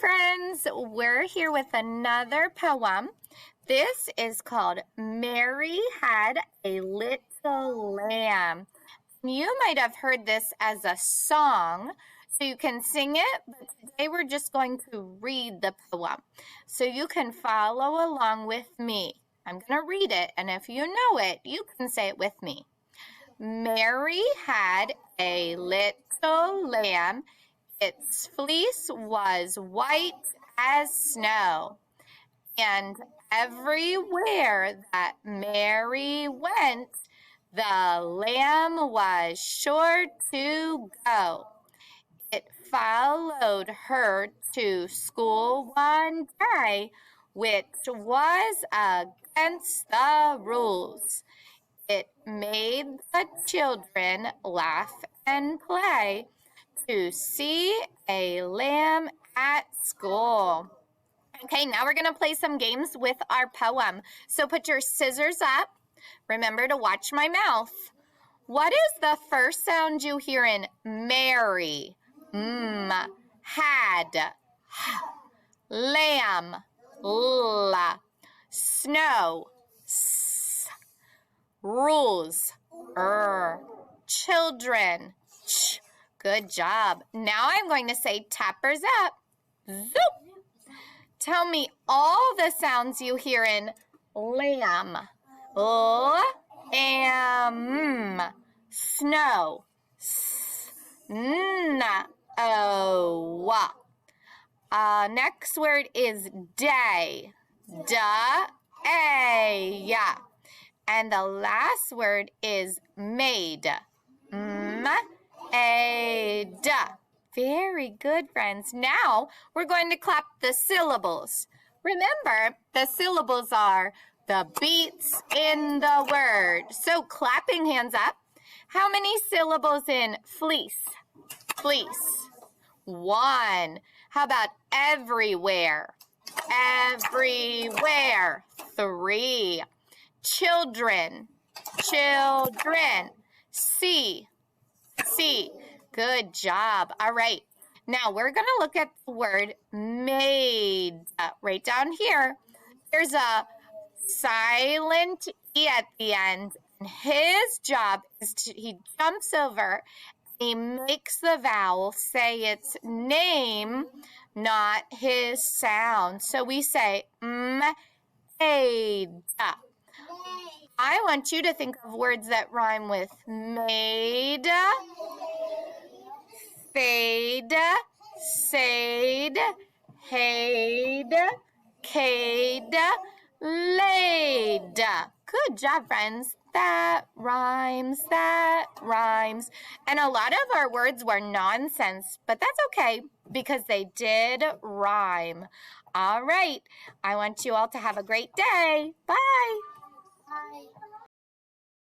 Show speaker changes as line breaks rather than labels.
friends, we're here with another poem. This is called Mary Had a Little Lamb. You might have heard this as a song, so you can sing it, but today we're just going to read the poem. So you can follow along with me. I'm going to read it, and if you know it, you can say it with me. Mary had a little lamb. Its fleece was white as snow, and everywhere that Mary went, the lamb was sure to go. It followed her to school one day, which was against the rules. It made the children laugh and play to see a lamb at school. Okay, now we're going to play some games with our poem. So put your scissors up. Remember to watch my mouth. What is the first sound you hear in Mary? Had. Lamb. L. Snow. S. Rules. Children. Ch. Good job. Now I'm going to say tappers up. Zoop. Tell me all the sounds you hear in lamb. Lamb. Snow. Snow. Next word is day. Da-a. And the last word is made. Made. Very good, friends. Now we're going to clap the syllables. Remember, the syllables are the beats in the word. So clapping hands up. How many syllables in fleece? Fleece. 1. How about everywhere? Everywhere. 3. Children. Children. See. See. Good job. All right. Now we're going to look at the word made. Right down here. There's a silent E at the end. And his job is he jumps over. He makes the vowel say its name, not his sound. So we say made. I want you to think of words that rhyme with made, fade, sade, haid, cade, laid. Good job, friends. That rhymes, that rhymes. And a lot of our words were nonsense, but that's okay because they did rhyme. All right. I want you all to have a great day. Bye.
Bye.